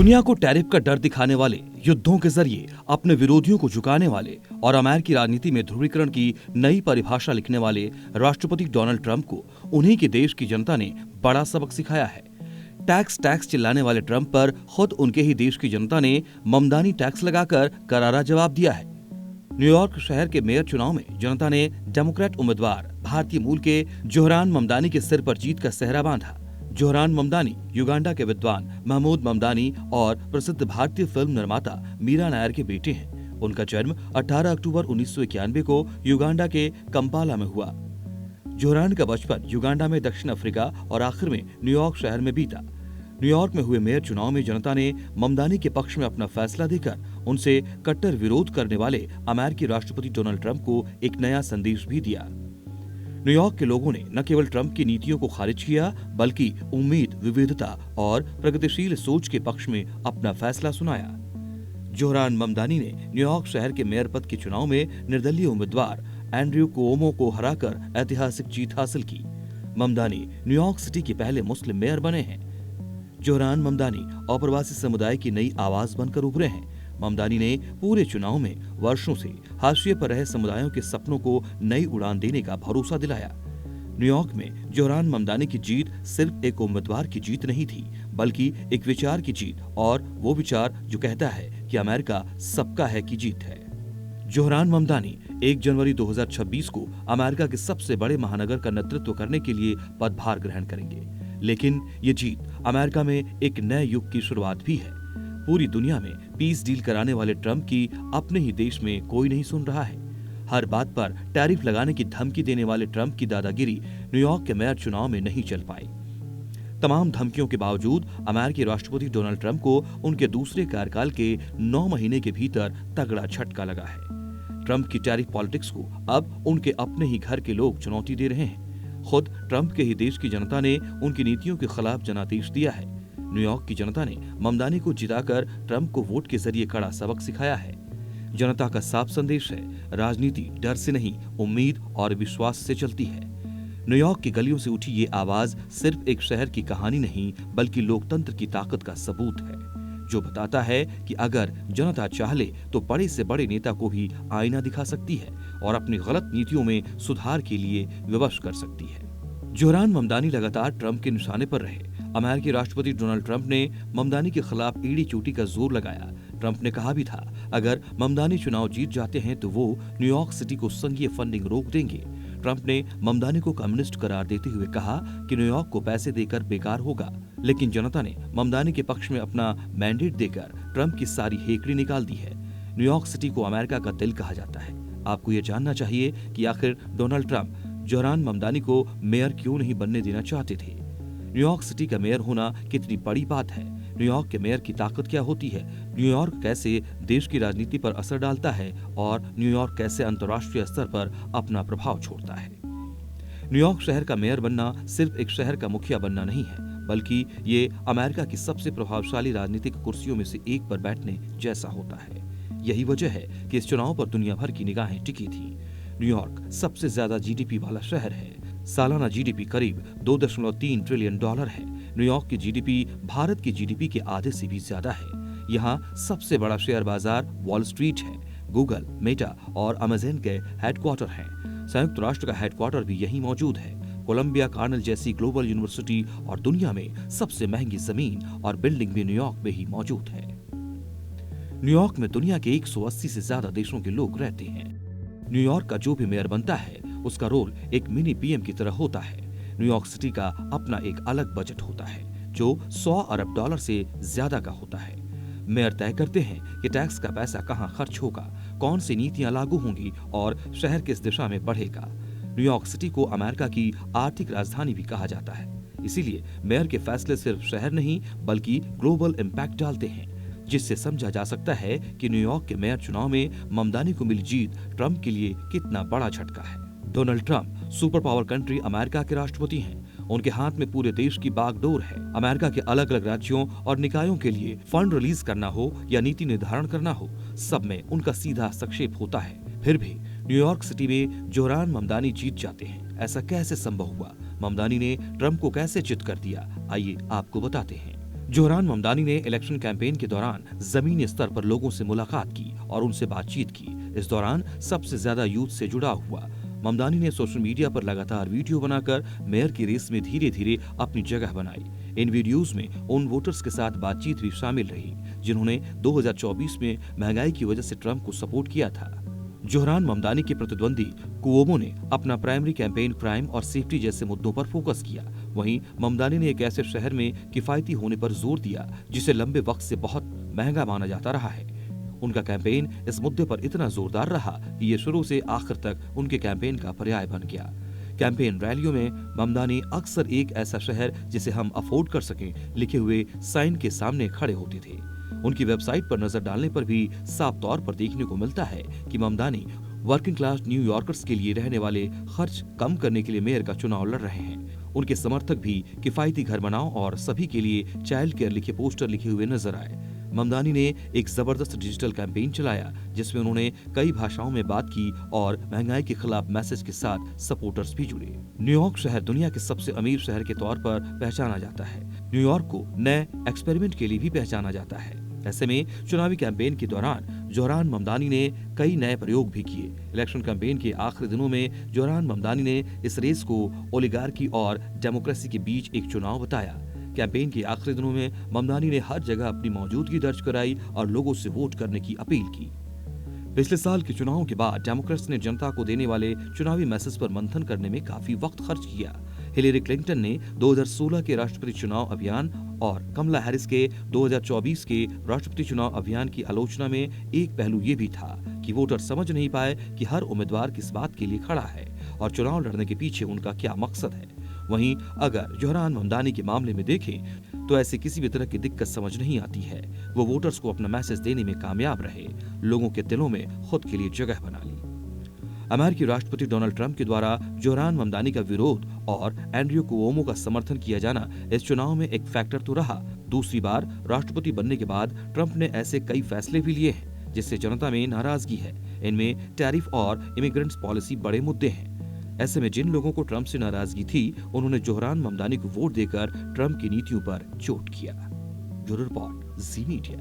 दुनिया को टैरिफ का डर दिखाने वाले, युद्धों के जरिए अपने विरोधियों को झुकाने वाले और अमेरिकी राजनीति में ध्रुवीकरण की नई परिभाषा लिखने वाले राष्ट्रपति डोनाल्ड ट्रंप को उन्हीं के देश की जनता ने बड़ा सबक सिखाया है। टैक्स चिल्लाने वाले ट्रंप पर खुद उनके ही देश की जनता ने ममदानी टैक्स लगाकर करारा जवाब दिया है। न्यूयॉर्क शहर के मेयर चुनाव में जनता ने डेमोक्रेट उम्मीदवार भारतीय मूल के जोहरान ममदानी के सिर पर जीत का सेहरा बांधा। जोहरान ममदानी युगांडा के विद्वान महमूद ममदानी और प्रसिद्ध भारतीय फिल्म निर्माता मीरा नायर के बेटे हैं। उनका जन्म 18 अक्टूबर 1991 को युगांडा के कंपाला में हुआ। जोहरान का बचपन युगांडा में, दक्षिण अफ्रीका और आखिर में न्यूयॉर्क शहर में बीता। न्यूयॉर्क में हुए मेयर चुनाव में जनता ने ममदानी के पक्ष में अपना फैसला देकर उनसे कट्टर विरोध करने वाले अमेरिकी राष्ट्रपति डोनाल्ड ट्रंप को एक नया संदेश भी दिया। न्यूयॉर्क के लोगों ने न केवल ट्रंप की नीतियों को खारिज किया, बल्कि उम्मीद, विविधता और प्रगतिशील सोच के पक्ष में अपना फैसला सुनाया। जोहरान ममदानी ने न्यूयॉर्क शहर के मेयर पद के चुनाव में निर्दलीय उम्मीदवार एंड्रयू कुओमो को हराकर ऐतिहासिक जीत हासिल की। ममदानी न्यूयॉर्क सिटी के पहले मुस्लिम मेयर बने हैं। जोहरान ममदानी अप्रवासी समुदाय की नई आवाज बनकर उभरे हैं। ममदानी ने पूरे चुनाव में वर्षों से हाशिए पर रहे समुदायों के सपनों को नई उड़ान देने का भरोसा दिलाया। न्यूयॉर्क में जोहरान ममदानी की जीत सिर्फ एक उम्मीदवार की जीत नहीं थी, बल्कि एक विचार की जीत, और वो विचार जो कहता है कि अमेरिका सबका है की जीत है। जोहरान ममदानी 1 जनवरी 2026 को अमेरिका के सबसे बड़े महानगर का नेतृत्व करने के लिए पदभार ग्रहण करेंगे। लेकिन ये जीत अमेरिका में एक नए युग की शुरुआत भी है। पूरी दुनिया में पीस डील कराने वाले ट्रंप की अपने ही देश में कोई नहीं सुन रहा है। हर बात पर टैरिफ लगाने की धमकी देने वाले ट्रंप की दादागिरी न्यूयॉर्क के मेयर चुनाव में नहीं चल पाई। तमाम धमकियों के बावजूद अमेरिकी राष्ट्रपति डोनाल्ड ट्रंप को उनके दूसरे कार्यकाल के 9 महीने के भीतर तगड़ा झटका लगा है। ट्रंप की टैरिफ पॉलिटिक्स को अब उनके अपने ही घर के लोग चुनौती दे रहे हैं। खुद ट्रंप के ही देश की जनता ने उनकी नीतियों के खिलाफ जनादेश दिया है। न्यूयॉर्क की जनता ने ममदानी को जिताकर ट्रंप को वोट के जरिए कड़ा सबक सिखाया है। जनता का साफ संदेश है, राजनीति डर से नहीं, उम्मीद और विश्वास से चलती है। न्यूयॉर्क की गलियों से उठी ये आवाज सिर्फ एक शहर की कहानी नहीं, बल्कि लोकतंत्र की ताकत का सबूत है, जो बताता है कि अगर जनता चाहे तो बड़े से बड़े नेता को भी आईना दिखा सकती है और अपनी गलत नीतियों में सुधार के लिए विवश कर सकती है। जोहरान ममदानी लगातार ट्रंप के निशाने पर रहे। अमेरिकी राष्ट्रपति डोनाल्ड ट्रंप ने ममदानी के खिलाफ एड़ी चोटी का जोर लगाया। ट्रंप ने कहा भी था, अगर ममदानी चुनाव जीत जाते हैं तो वो न्यूयॉर्क सिटी को संघीय फंडिंग रोक देंगे। ट्रंप ने ममदानी को कम्युनिस्ट करार देते हुए कहा कि न्यूयॉर्क को पैसे देकर बेकार होगा। लेकिन जनता ने ममदानी के पक्ष में अपना मैंडेट देकर ट्रंप की सारी हेकड़ी निकाल दी है। न्यूयॉर्क सिटी को अमेरिका का दिल कहा जाता है। आपको ये जानना चाहिए कि आखिर डोनाल्ड ट्रंप जोहरान ममदानी को मेयर क्यों नहीं बनने देना चाहते थे। न्यूयॉर्क सिटी का मेयर होना कितनी बड़ी बात है, न्यूयॉर्क के मेयर की ताकत क्या होती है, न्यूयॉर्क कैसे देश की राजनीति पर असर डालता है और न्यूयॉर्क कैसे अंतर्राष्ट्रीय स्तर पर अपना प्रभाव छोड़ता है। न्यूयॉर्क शहर का मेयर बनना सिर्फ एक शहर का मुखिया बनना नहीं है, बल्कि ये अमेरिका की सबसे प्रभावशाली राजनीतिक कुर्सियों में से एक पर बैठने जैसा होता है। यही वजह है कि इस चुनाव पर दुनिया भर की निगाहें टिकी थी। न्यूयॉर्क सबसे ज्यादा जीडीपी वाला शहर है। सालाना जीडीपी करीब $2.3 ट्रिलियन है। न्यूयॉर्क की जीडीपी भारत की जीडीपी के आधे से भी ज्यादा है। यहाँ सबसे बड़ा शेयर बाजार वॉल स्ट्रीट है। गूगल, मेटा और अमेज़न के हेडक्वार्टर हैं। संयुक्त राष्ट्र का हेडक्वार्टर भी यहीं मौजूद है। कोलंबिया, कार्नेल जैसी ग्लोबल यूनिवर्सिटी और दुनिया में सबसे महंगी जमीन और बिल्डिंग भी न्यूयॉर्क में ही मौजूद है। न्यूयॉर्क में दुनिया के 180 से ज्यादा देशों के लोग रहते हैं। न्यूयॉर्क का जो भी मेयर बनता है उसका रोल एक मिनी पीएम की तरह होता है। न्यूयॉर्क सिटी का अपना एक अलग बजट होता है जो $100 अरब से ज्यादा का होता है। मेयर तय करते हैं कि टैक्स का पैसा कहां खर्च होगा, कौन सी नीतियां लागू होंगी और शहर किस दिशा में बढ़ेगा। न्यूयॉर्क सिटी को अमेरिका की आर्थिक राजधानी भी कहा जाता है। इसीलिए मेयर के फैसले सिर्फ शहर नहीं, बल्कि ग्लोबल इम्पैक्ट डालते हैं, जिससे समझा जा सकता है कि न्यूयॉर्क के मेयर चुनाव में ममदानी को मिली जीत ट्रंप के लिए कितना बड़ा झटका है। Donald Trump super power country America के राष्ट्रपति हैं। उनके हाथ में पूरे देश की बागडोर है। अमेरिका के अलग अलग राज्यों और निकायों के लिए फंड रिलीज करना हो या नीति निर्धारण करना हो, सब में उनका सीधा हस्तक्षेप होता है। फिर भी न्यूयॉर्क सिटी में जोहरान ममदानी जीत जाते हैं। ऐसा कैसे संभव हुआ? ममदानी ने ट्रंप को कैसे चित कर दिया? आइए आपको बताते हैं। जोहरान ममदानी ने इलेक्शन कैंपेन के दौरान जमीनी स्तर पर लोगों से मुलाकात की और उनसे बातचीत की। इस दौरान सबसे ज्यादा यूथ से जुड़ा हुआ ममदानी ने सोशल मीडिया पर लगातार वीडियो बनाकर मेयर की रेस में धीरे धीरे अपनी जगह बनाई। इन वीडियोस में उन वोटर्स के साथ बातचीत भी शामिल रही जिन्होंने 2024 में महंगाई की वजह से ट्रंप को सपोर्ट किया था। जोहरान ममदानी के प्रतिद्वंदी कुओमो ने अपना प्राइमरी कैंपेन क्राइम और सेफ्टी जैसे मुद्दों पर फोकस किया। वहीं ममदानी ने एक ऐसे शहर में किफायती होने पर जोर दिया जिसे लंबे वक्त से बहुत महंगा माना जाता रहा है। उनका कैंपेन इस मुद्दे पर इतना जोरदार रहा कि ये शुरू से आखिर तक उनके कैंपेन का पर्याय बन गया। कैंपेन रैलियों में ममदानी अक्सर एक ऐसा शहर जिसे हम अफोर्ड कर सकें लिखे हुए साइन के सामने खड़े होते थे। उनकी वेबसाइट पर नजर डालने पर भी साफ तौर पर देखने को मिलता है कि ममदानी वर्किंग क्लास न्यूयॉर्कर्स के लिए रहने वाले खर्च कम करने के लिए मेयर का चुनाव लड़ रहे हैं। उनके समर्थक भी किफायती घर बनाओ और सभी के लिए चाइल्ड केयर लिखे पोस्टर लिखे हुए नजर आए। ममदानी ने एक जबरदस्त डिजिटल कैंपेन चलाया जिसमें उन्होंने कई भाषाओं में बात की और महंगाई के खिलाफ मैसेज के साथ सपोर्टर्स भी जुड़े। न्यूयॉर्क शहर दुनिया के सबसे अमीर शहर के तौर पर पहचाना जाता है। न्यूयॉर्क को नए एक्सपेरिमेंट के लिए भी पहचाना जाता है। ऐसे में चुनावी कैंपेन के दौरान जोहरान ममदानी ने कई नए प्रयोग भी किए। इलेक्शन कैंपेन के आखिरी दिनों में जोहरान ममदानी ने इस रेस को ओलिगार्की और डेमोक्रेसी के बीच एक चुनाव बताया। कैंपेन के आखिरी दिनों में ममदानी ने हर जगह अपनी मौजूदगी दर्ज कराई और लोगों से वोट करने की अपील की। पिछले साल के चुनावों के बाद डेमोक्रेट्स ने जनता को देने वाले चुनावी मैसेज पर मंथन करने में काफी वक्त खर्च किया। हिलेरी क्लिंटन ने 2016 के राष्ट्रपति चुनाव अभियान और कमला हैरिस के 2024 के राष्ट्रपति चुनाव अभियान की आलोचना में एक पहलू ये भी था कि वोटर समझ नहीं पाए कि हर उम्मीदवार किस बात के लिए खड़ा है और चुनाव लड़ने के पीछे उनका क्या मकसद है। वहीं अगर जोहरान ममदानी के मामले में देखें तो ऐसी किसी भी तरह की दिक्कत समझ नहीं आती है। वो वोटर्स को अपना मैसेज देने में कामयाब रहे, लोगों के दिलों में खुद के लिए जगह बना ली। अमेरिकी राष्ट्रपति डोनाल्ड ट्रंप के द्वारा जोहरान ममदानी का विरोध और एंड्रयू कुओमो का समर्थन किया जाना इस चुनाव में एक फैक्टर तो रहा। दूसरी बार राष्ट्रपति बनने के बाद ट्रंप ने ऐसे कई फैसले भी लिए हैं जिससे जनता में नाराजगी है। इनमें टैरिफ और इमिग्रेंट्स पॉलिसी बड़े मुद्दे हैं। ऐसे में जिन लोगों को ट्रंप से नाराजगी थी उन्होंने जोहरान ममदानी को वोट देकर ट्रंप की नीतियों पर चोट किया। ब्यूरो रिपोर्ट, जी मीडिया।